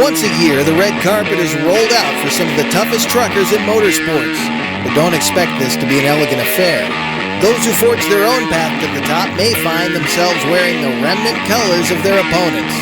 Once a year, the red carpet is rolled out for some of the toughest truckers in motorsports. But don't expect this to be an elegant affair. Those who forge their own path to the top may find themselves wearing the remnant colors of their opponents.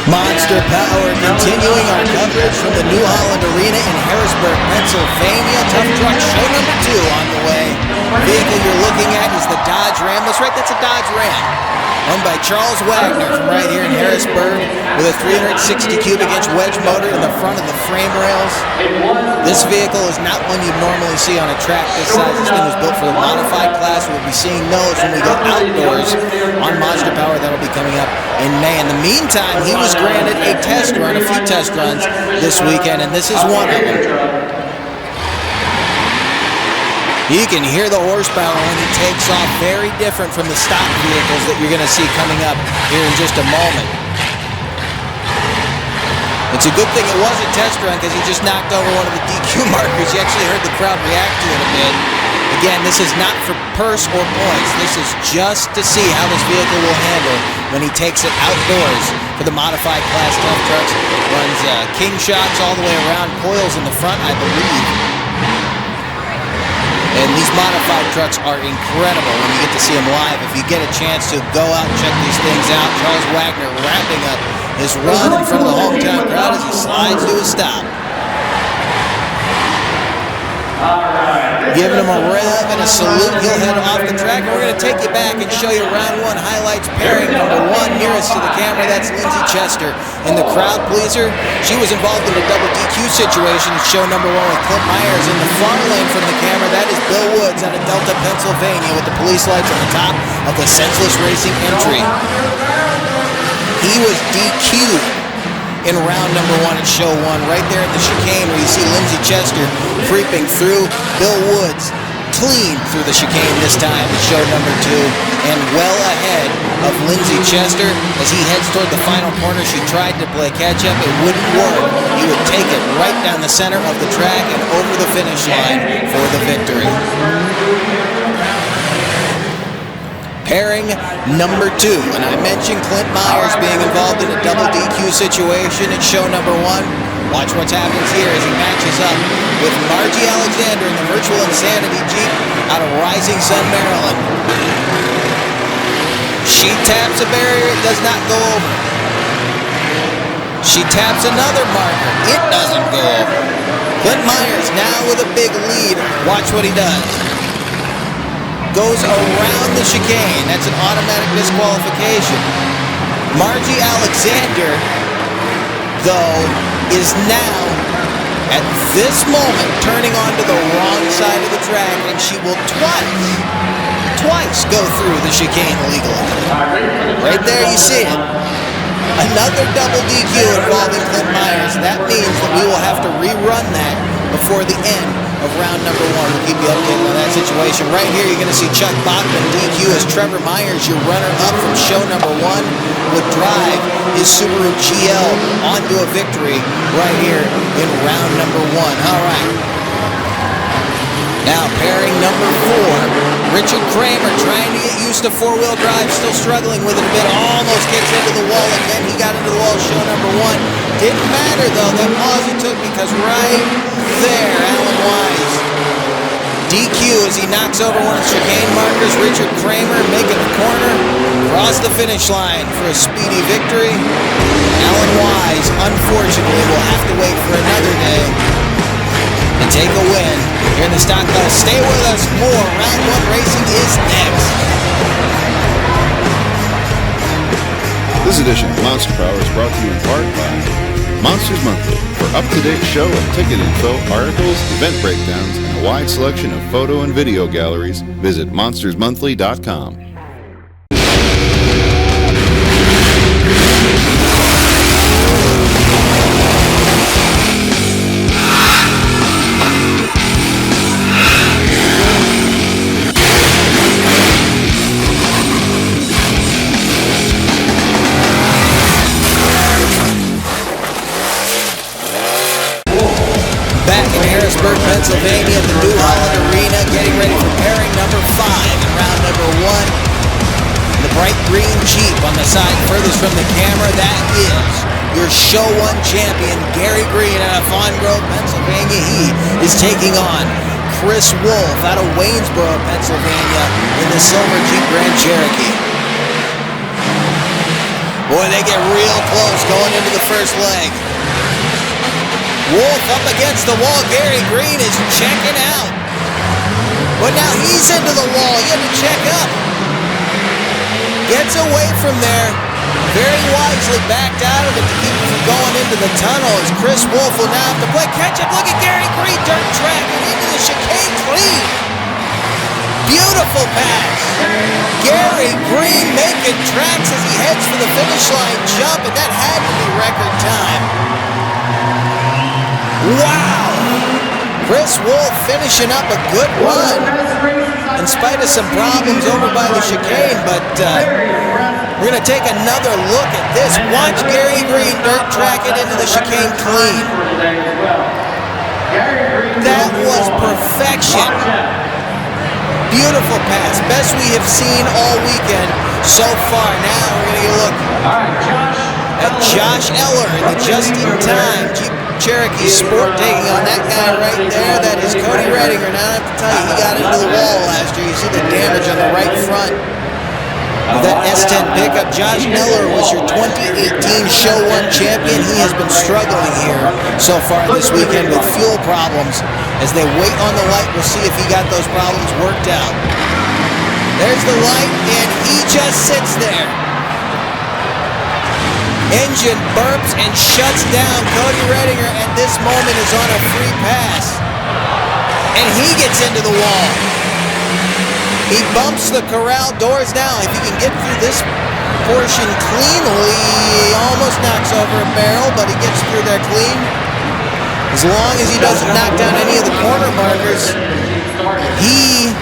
Monster Power continuing our coverage from the New Holland Arena in Harrisburg, Pennsylvania. Tough Truck Show number 2 on the way. The vehicle you're looking at is the Dodge Ram. That's right, that's a Dodge Ram. Owned by Charles Wagner from right here in Harrisburg with a 360 cubic inch wedge motor in the front of the frame rails. This vehicle is not one you'd normally see on a track this size. This thing was built for the modified class. We'll be seeing those when we go outdoors on Monster Power. That'll be coming up in May. In the meantime, he was granted a test run, a few test runs this weekend, and this is one of them. You can hear the horsepower when he takes off, very different from the stock vehicles that you're going to see coming up here in just a moment. It's a good thing it was a test run because he just knocked over one of the DQ markers. You actually heard the crowd react to it a bit. Again, this is not for purse or points. This is just to see how this vehicle will handle when he takes it outdoors for the modified class tough trucks. Runs king shots all the way around, coils in the front, I believe. And these modified trucks are incredible when you get to see them live. If you get a chance to go out and check these things out, Charles Wagner wrapping up his run in front of the hometown crowd as he slides to a stop. Giving him a rev and a salute, he'll head off the track. And we're going to take you back and show you round 1 highlights. Pairing number 1 nearest to the camera, that's Lindsay Chester. And the crowd pleaser, she was involved in a double DQ situation in show number 1 with Clint Myers. In the far lane from the camera, that is Bill Woods out of Delta, Pennsylvania, with the police lights on the top of the Senseless Racing entry. He was DQ'd in round number 1 at show 1, right there at the chicane where you see Lindsay Chester creeping through. Bill Woods clean through the chicane this time at show number 2, and well ahead of Lindsay Chester as he heads toward the final corner. She tried to play catch up, it wouldn't work. He would take it right down the center of the track and over the finish line for the victory. Pairing number 2, and I mentioned Clint Myers being involved in a double DQ situation at show number 1. Watch what happens here as he matches up with Margie Alexander in the Virtual Insanity Jeep out of Rising Sun, Maryland. She taps a barrier, it does not go over. She taps another marker, it doesn't go over. Clint Myers now with a big lead. Watch what he does. Goes around the chicane. That's an automatic disqualification. Margie Alexander, though, is now, at this moment, turning onto the wrong side of the track, and she will twice go through the chicane legally. Right there, you see it. Another double DQ involving Clint Myers. That means that we will have to rerun that before the end of round number 1. We'll keep you updated on that situation. Right here, you're going to see Chuck Bachman DQ as Trevor Myers, your runner-up from show number 1, would drive his Subaru GL onto a victory right here in round number 1. All right. Now, pairing number 4, Richard Kramer trying to get used to four-wheel drive, still struggling with it a bit, almost kicks into the wall, and then he got into the wall show number 1. Didn't matter, though, that pause he took, because right there, Alan Wise DQ as he knocks over one of the chicane markers. Richard Kramer making the corner, across the finish line for a speedy victory. Alan Wise, unfortunately, will have to wait for another day to take a win here in the stock class. Stay with us, more Round 1 racing is next. This edition of Monster Power is brought to you in part by Monsters Monthly. For up-to-date show and ticket info, articles, event breakdowns, and a wide selection of photo and video galleries, visit monstersmonthly.com. side, furthest from the camera, that is your Show 1 champion, Gary Green out of Fawn Grove, Pennsylvania. He is taking on Chris Wolf out of Waynesboro, Pennsylvania in the Silver Jeep Grand Cherokee. Boy, they get real close going into the first leg. Wolf up against the wall. Gary Green is checking out. But now he's into the wall. He had to check up. Gets away from there. Very wisely backed out of it to keep him from going into the tunnel as Chris Wolf will now have to play catch up. Look at Gary Green dirt track and into the chicane clean. Beautiful pass. Gary Green making tracks as he heads for the finish line jump, and that had to be record time. Wow. Chris Wolf finishing up a good run in spite of some problems over by the chicane, but we're going to take another look at this. Watch Gary Green dirt track it into the chicane clean. That was perfection. Beautiful pass. Best we have seen all weekend so far. Now we're going to get a look at Josh Eller in the just-in-time Jeep Cherokee Sport taking on that guy right there. That is Cody Redinger. Now I have to tell you, he got into the wall last year. You see the damage on the right front of that S10 pickup. Josh Eller was your 2018 Show 1 champion. He has been struggling here so far this weekend with fuel problems. As they wait on the light, we'll see if he got those problems worked out. There's the light, and he just sits there. Engine burps and shuts down. Cody Redinger at this moment is on a free pass. And he gets into the wall. He bumps the corral doors now. If he can get through this portion cleanly, he almost knocks over a barrel, but he gets through there clean. As long as he doesn't knock down any of the corner markers, he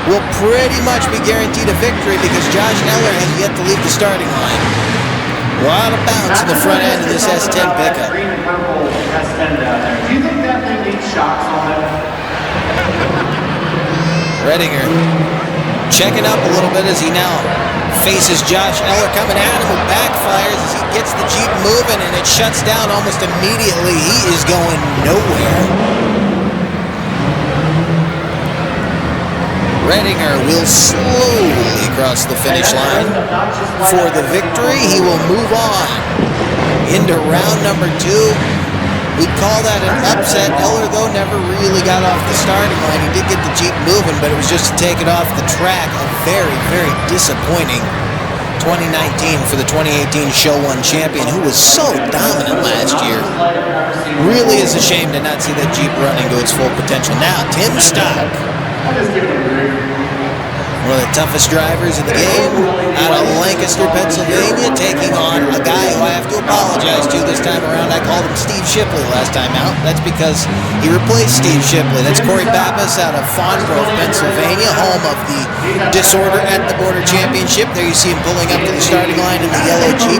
will pretty much be guaranteed a victory because Josh Eller has yet to leave the starting line. A lot of bounce in the front end of this S10 pickup. Do you think that thing needs shocks on it? Redinger checking up a little bit as he now faces Josh Eller coming at him, who backfires as he gets the Jeep moving, and it shuts down almost immediately. He is going nowhere. Redinger will slowly cross the finish line for the victory. He will move on into round number 2. We'd call that an upset. Eller, though, never really got off the starting line. He did get the Jeep moving, but it was just to take it off the track. A very, very disappointing 2019 for the 2018 Show 1 champion, who was so dominant last year. Really is a shame to not see that Jeep running to its full potential. Now, Tim Stock, one of the toughest drivers in the game, out of Lancaster, Pennsylvania, taking on a guy who I have to apologize to this time around. I called him Steve Shipley last time out. That's because he replaced Steve Shipley. That's Corey Pappas out of Fawn Grove, Pennsylvania, home of the Disorder at the Border Championship. There you see him pulling up to the starting line in the yellow Jeep.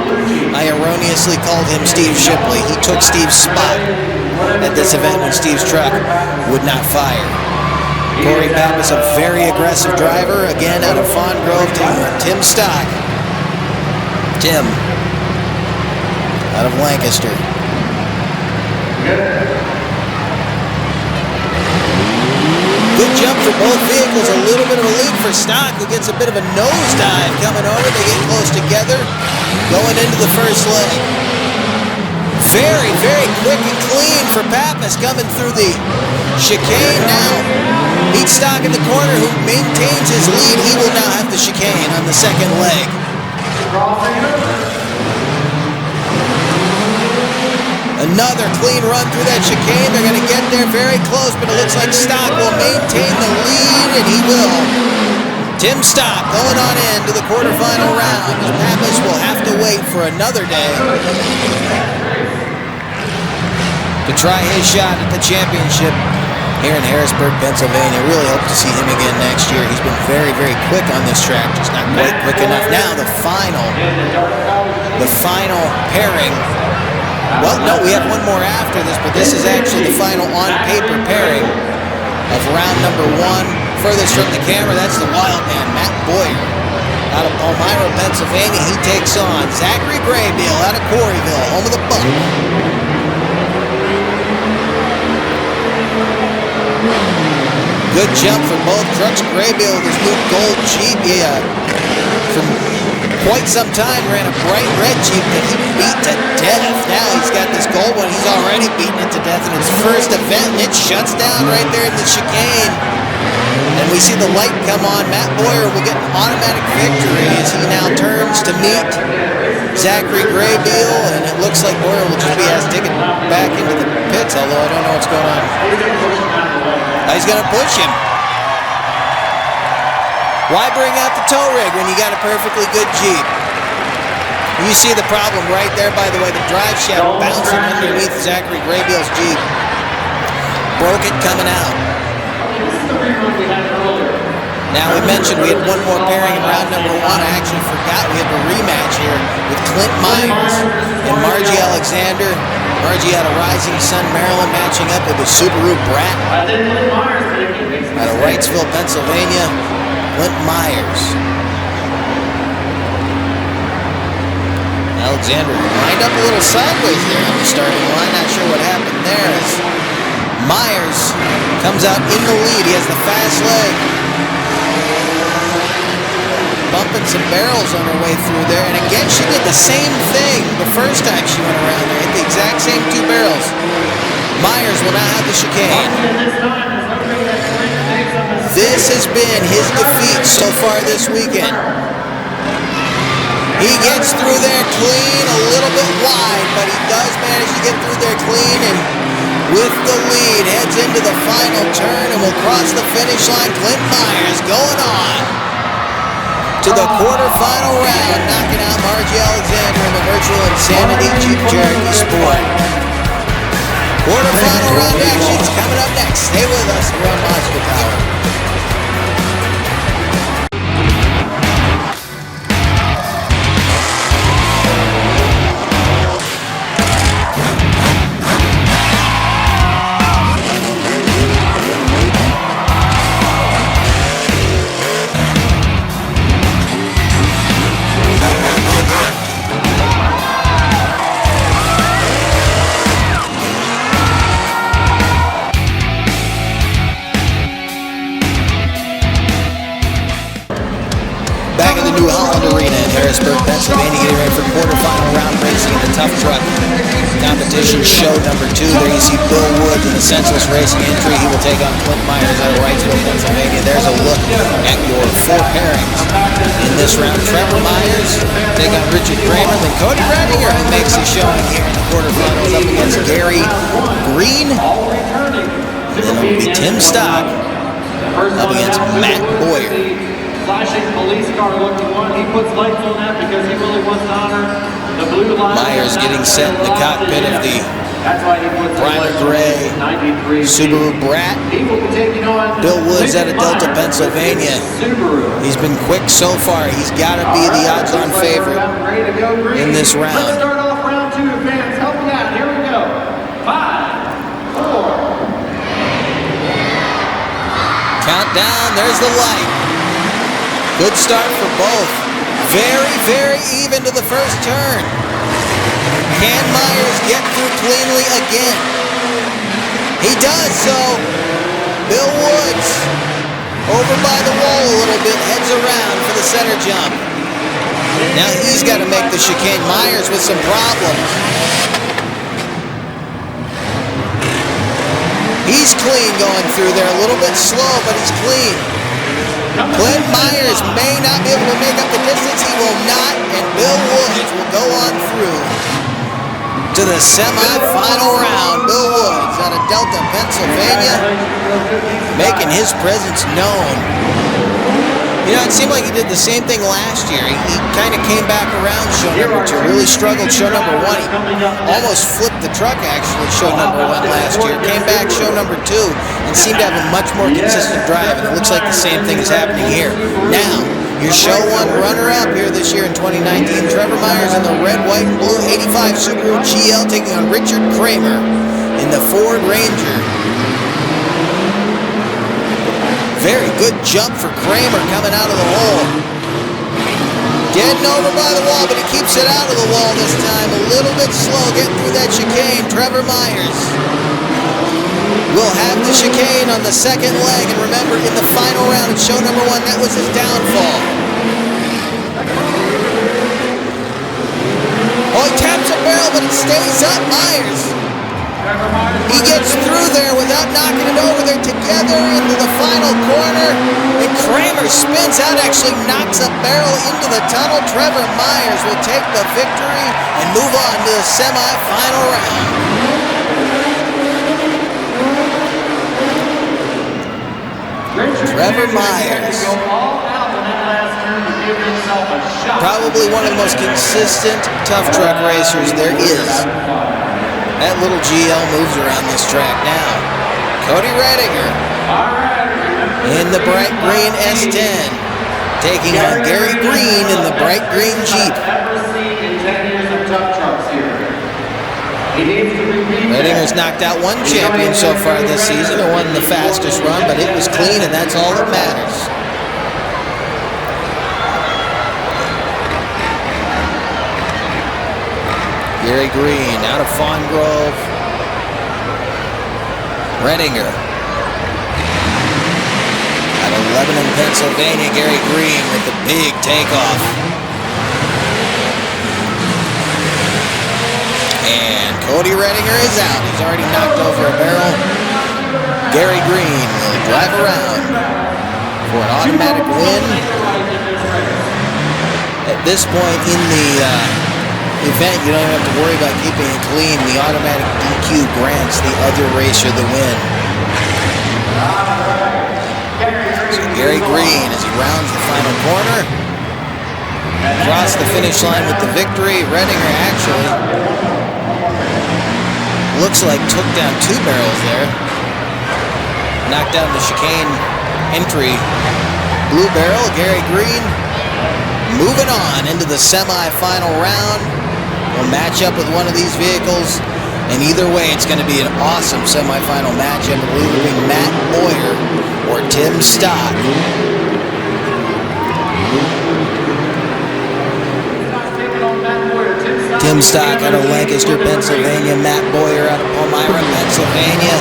I erroneously called him Steve Shipley. He took Steve's spot at this event when Steve's truck would not fire. Corey Pappas, a very aggressive driver, again out of Fawn Grove, taking on Tim Stock. Tim, out of Lancaster. Good jump for both vehicles, a little bit of a lead for Stock, who gets a bit of a nosedive coming over. They get close together, going into the first leg. Very, very quick and clean for Pappas coming through the chicane now. Beats Stock in the corner, who maintains his lead. He will now have the chicane on the second leg. Another clean run through that chicane. They're going to get there very close, but it looks like Stock will maintain the lead, and he will. Tim Stock going on into the quarterfinal round. Pappas will have to wait for another day to try his shot at the championship here in Harrisburg, Pennsylvania. Really hope to see him again next year. He's been very, very quick on this track, just not quite quick enough. Now the final pairing. Well, no, we have one more after this, but this is actually the final on-paper pairing of round number 1. Furthest from the camera, that's the wild man, Matt Boyer, out of Palmyra, Pennsylvania. He takes on Zachary Graybill out of Corryville, home of the Buck. Good jump for both trucks. Graybill with his new gold Jeep. From quite some time ran a bright red Jeep that he beat to death. Now he's got this gold one. He's already beaten it to death in his first event, and it shuts down right there in the chicane. And we see the light come on. Matt Boyer will get an automatic victory as he now turns to meet Zachary Graybill, and it looks like Boyer will just be asked to take it back into the pits, although I don't know what's going on. He's going to push him. Why bring out the tow rig when you got a perfectly good Jeep? You see the problem right there, by the way. The drive shaft bouncing underneath Zachary Graybill's Jeep. Broke it coming out. Now, we mentioned we had one more pairing in round number 1. I actually forgot we had a rematch here with Clint Myers and Margie Alexander. Margie out of Rising Sun, Maryland, matching up with the Subaru Brat out of Wrightsville, Pennsylvania. Clint Myers. Alexander lined up a little sideways there on the starting line. Not sure what happened there as Myers comes out in the lead. He has the fast leg. Bumping some barrels on her way through there. And again, she did the same thing the first time she went around there. Hit the exact same 2 barrels. Myers will now have the chicane. This has been his defeat so far this weekend. He gets through there clean, a little bit wide, but he does manage to get through there clean, and with the lead, heads into the final turn and will cross the finish line. Clint Myers going on to the quarterfinal round, knocking out Margie Alexander in the Virtual Insanity Jeep Cherokee Sport. Quarterfinal round action's coming up next. Stay with us here on Monster Power. New Holland Arena in Harrisburg, Pennsylvania, getting ready for quarterfinal round racing in the tough truck competition show number 2. There you see Bill Woods in the senseless racing entry. He will take on Clint Myers out of Wrightsville, Pennsylvania. There's a look at your 4 pairings in this round. Trevor Myers take on Richard Kramer, then Cody Redinger, who makes his showing here in the quarterfinals up against Gary Green. And then it will be Tim Stock up against Matt Boyer. Flashing police car looking one. He puts lights on that because he really wants to honor the blue line. Myers getting set in the cockpit of the Primer Gray Subaru Brat. Bill Woods out of Delta, Pennsylvania. He's been quick so far. He's got to be the odds-on favorite in this round. Let's start off round 2, fans. Help me out. Here we go. 5, 4. Countdown. There's the light. Good start for both. Very, very even to the first turn. Can Myers get through cleanly again? He does so. Bill Woods over by the wall a little bit, heads around for the center jump. Now he's got to make the chicane. Myers with some problems. He's clean going through there. A little bit slow, but he's clean. Clint Myers may not be able to make up the distance. He will not, and Bill Woods will go on through to the semi-final round. Bill Woods out of Delta, Pennsylvania, making his presence known. You know, it seemed like he did the same thing last year. He kind of came back around show number 2. Really struggled show number 1. He almost flipped the truck, actually, show number 1 last year. Came back show number 2 and seemed to have a much more consistent drive. And it looks like the same thing is happening here. Now, your show 1 runner-up here this year in 2019, Trevor Myers in the red, white, and blue 85 Subaru GL taking on Richard Kramer in the Ford Ranger. Very good jump for Kramer coming out of the hole. Getting over by the wall, but he keeps it out of the wall this time. A little bit slow getting through that chicane. Trevor Myers will have the chicane on the second leg. And remember, in the final round of show number 1, that was his downfall. Oh, he taps a barrel, but it stays up. Myers. He gets through there without knocking it over. They're together into the final corner. And Kramer spins out, actually knocks a barrel into the tunnel. Trevor Myers will take the victory and move on to the semi-final round. Trevor Myers, probably one of the most consistent tough truck racers there is. That little GL moves around this track now. Cody Redinger in the bright green S10, taking on Gary Green in the bright green Jeep. Redinger's knocked out one champion so far this season and won the fastest run, but it was clean, and that's all that matters. Gary Green out of Fawn Grove. Redinger out of Lebanon, Pennsylvania. Gary Green with the big takeoff. And Cody Redinger is out. He's already knocked over a barrel. Gary Green will drive around for an automatic win. At this point in the event, you don't even have to worry about keeping it clean. The automatic DQ grants the other racer the win. So Gary Green, as he rounds the final corner, across the finish line with the victory. Redinger actually looks like took down 2 barrels there. Knocked down the chicane entry. Blue barrel, Gary Green moving on into the semi-final round. Will match up with one of these vehicles, and either way it's going to be an awesome semifinal matchup. It will either be Matt Boyer or Tim Stock. Tim Stock out of Lancaster, Pennsylvania. Matt Boyer out of Palmyra, Pennsylvania.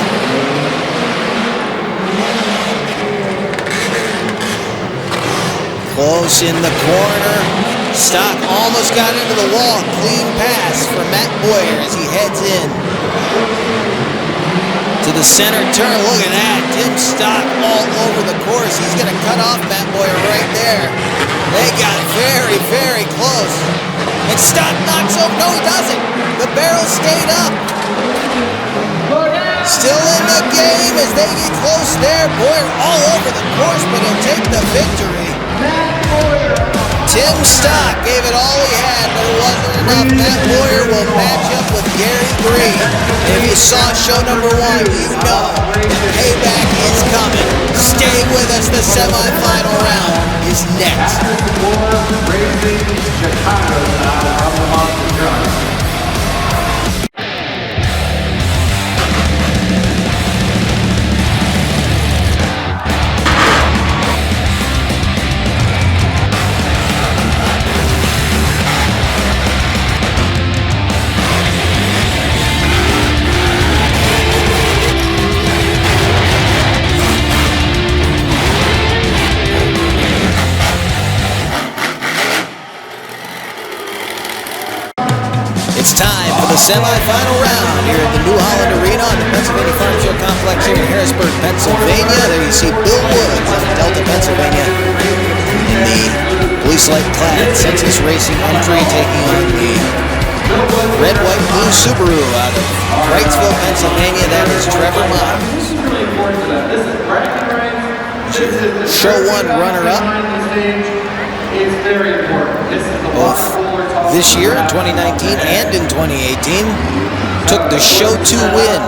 Close in the corner. Stock almost got into the wall. Clean pass for Matt Boyer as he heads in to the center turn. Look at that. Tim Stock all over the course. He's going to cut off Matt Boyer right there. They got very, very close. And Stock knocks over. No, he doesn't. The barrel stayed up. Still in the game as they get close there. Boyer all over the course, but he'll take the victory. Tim Stock gave it all he had, but it wasn't enough. Matt Boyer will match up with Gary Green. And if you saw show number 1, you know the payback is coming. Stay with us. The semifinal round is next. It's time for the semi-final round here at the New Holland Arena on the Pennsylvania Farm Show Complex here in Harrisburg, Pennsylvania. There you see Bill Woods out of Delta, Pennsylvania in the police light clad Census Racing entry, taking on the red, white, blue Subaru out of Wrightsville, Pennsylvania. That is Trevor Myers. Show 1 runner-up. Both this year in 2019 and in 2018. Took the Show 2 win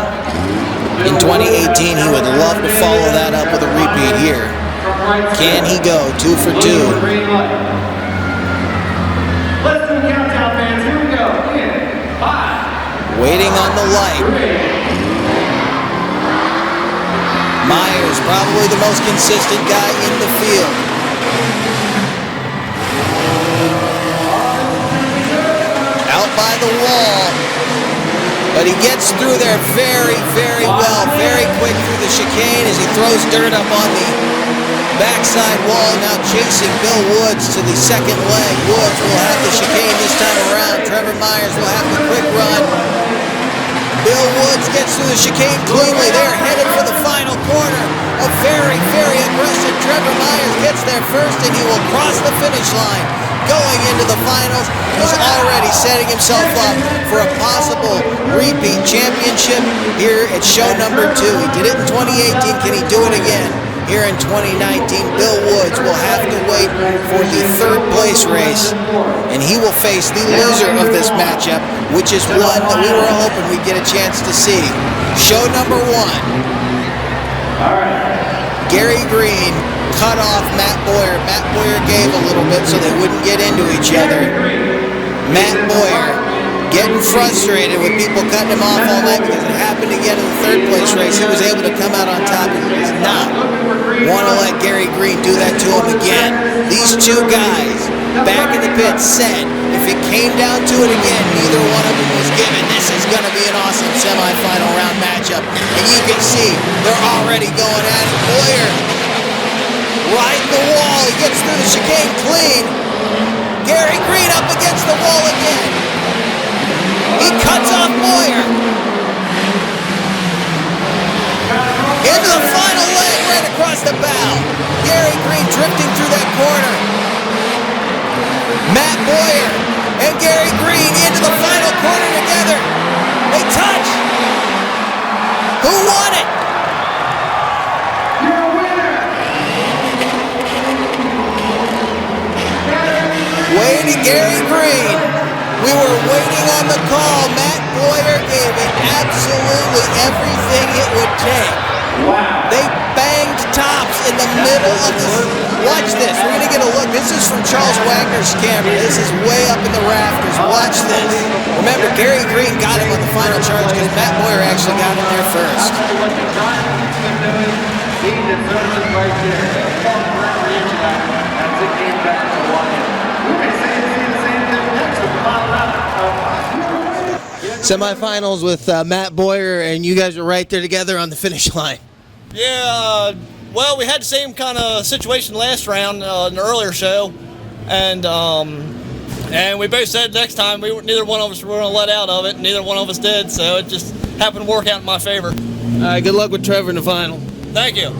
in 2018. He would love to follow that up with a repeat here. Can he go 2 for 2? Waiting on the light. Myers, probably the most consistent guy in the field. by the wall. But he gets through there very, very well, very quick through the chicane as he throws dirt up on the backside wall. Now chasing Bill Woods to the second leg. Woods will have the chicane this time around. Trevor Myers will have the quick run. Bill Woods gets through the chicane cleanly. They're headed for the final corner. A very, very aggressive Trevor Myers gets there first, and he will cross the finish line. Going into the finals, he's already setting himself up for a possible repeat championship here at show number 2. He did it in 2018. Can he do it again here in 2019? Bill Woods will have to wait for the third place race, and he will face the loser of this matchup, which is one that we were hoping we'd get a chance to see. Show number 1. Gary Green cut off Matt Boyer. Matt Boyer gave a little bit so they wouldn't get into each other. Matt Boyer getting frustrated with people cutting him off all night because it happened again in the third place race. He was able to come out on top. He does not want to let Gary Green do that to him again. These two guys back in the pit said if it came down to it again, neither one of them was given. This is going to be an awesome semifinal round matchup. And you can see they're already going at it. Boyer riding the wall. He gets through the chicane clean. Gary Green up against the wall again. He cuts off Boyer. Into the final leg right across the bow. Gary Green drifting through that corner. Matt Boyer and Gary Green into the final corner together. They touch. Who won it? Waiting, Gary Green. We were waiting on the call. Matt Boyer gave it absolutely everything it would take. Wow. They banged tops in the middle of this. Watch this. We're going to get a look. This is from Charles Wagner's camera. This is way up in the rafters. Watch this. Remember, Gary Green got him on the final charge because Matt Boyer actually got him there first. He deserves it right there. For each of them, as it came back to one. Semifinals with Matt Boyer, and you guys are right there together on the finish line. Yeah, well, we had the same kind of situation last round in the earlier show, and we both said next time neither one of us were going to let out of it, and neither one of us did, so it just happened to work out in my favor. All right, good luck with Trevor in the final. Thank you.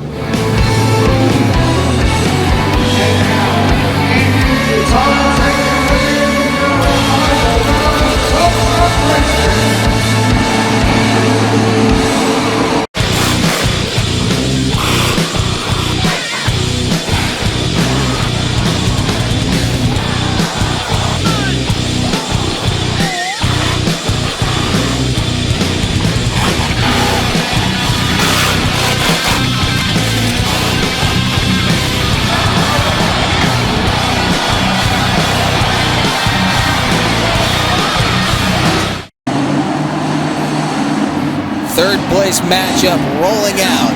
Third place matchup rolling out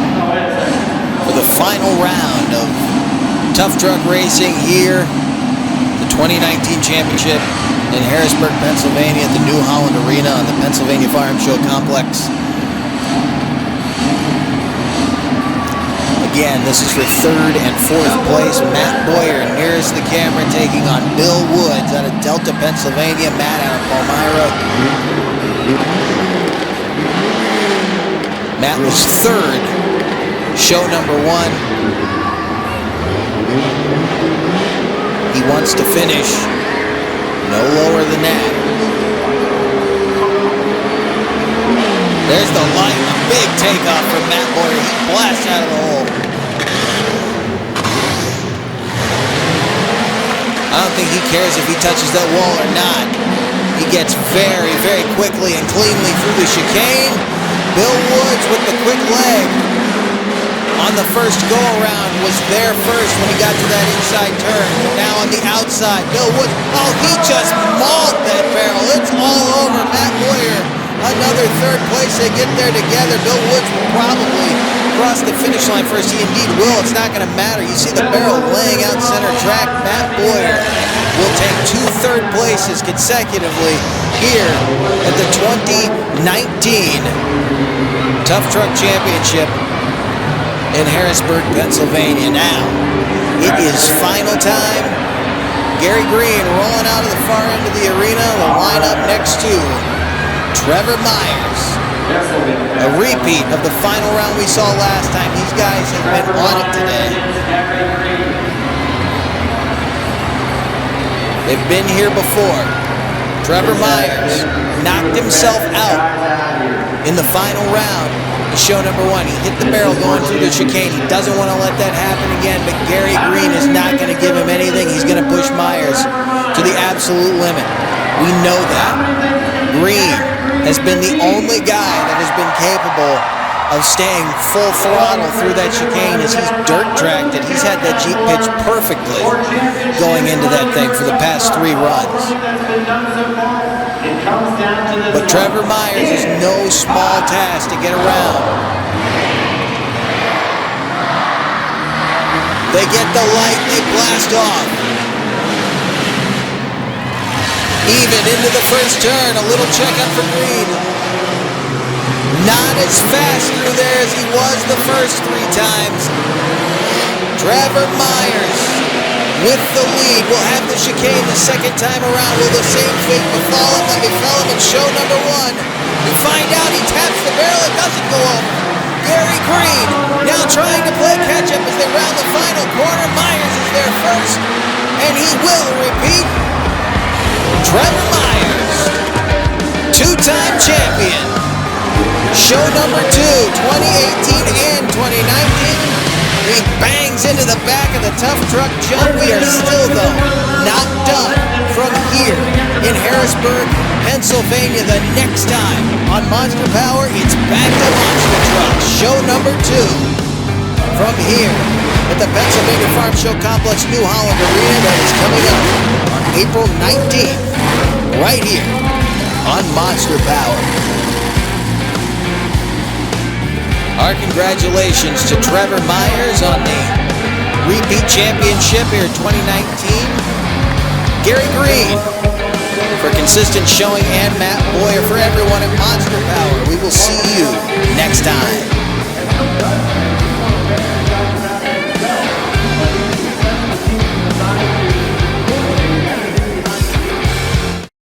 for the final round of Tough Truck Racing here, the 2019 championship in Harrisburg, Pennsylvania at the New Holland Arena on the Pennsylvania Farm Show Complex. Again, this is for third and fourth place. Matt Boyer nearest the camera, taking on Bill Woods out of Delta, Pennsylvania. Matt out of Palmyra. Matt was third, show number 1. He wants to finish no lower than that. There's the light, a big takeoff from Matt Boyer. He blasts out of the hole. I don't think he cares if he touches that wall or not. He gets very, very quickly and cleanly through the chicane. Bill Woods with the quick leg on the first go-around was there first when he got to that inside turn. Now on the outside, Bill Woods, oh, he just mauled that barrel. It's all over. Matt Boyer, another third place. They get there together. Bill Woods will probably cross the finish line first. He indeed will. It's not going to matter. You see the barrel laying out center track. Matt Boyer will take 2 third places consecutively here at the 2019 Tough Truck Championship in Harrisburg, Pennsylvania. Now, it is final time. Gary Green rolling out of the far end of the arena will line up next to Trevor Myers. A repeat of the final round we saw last time. These guys have been on it today. They've been here before. Trevor Myers knocked himself out in the final round in show number 1. He hit the barrel going through the chicane. He doesn't want to let that happen again, but Gary Green is not going to give him anything. He's going to push Myers to the absolute limit. We know that. Green has been the only guy that has been capable of staying full throttle through that chicane as he's dirt tracked it. He's had that Jeep pitch perfectly going into that thing for the past 3 runs. But Trevor Myers is no small task to get around. They get the light, they blast off. Even into the first turn, a little checkup for Green. Not as fast through there as he was the first 3 times. Trevor Myers with the lead will have the chicane the second time around. Will the same fate befall him that befell him in show number 1? We find out he taps the barrel, it doesn't go over. Gary Green now trying to play catch up as they round the final corner. Myers is there first, and he will repeat. Trevor Myers, 2-time champion. Show number 2, 2018 and 2019. He bangs into the back of the Tough Truck jump. We are still, though, not done from here in Harrisburg, Pennsylvania. The next time on Monster Power, it's back to Monster Trucks. Show number 2 from here at the Pennsylvania Farm Show Complex, New Holland Arena. That is coming up on April 19th, right here on Monster Power. Our congratulations to Trevor Myers on the repeat championship here in 2019. Gary Green for consistent showing, and Matt Boyer for everyone at Monster Power. We will see you next time.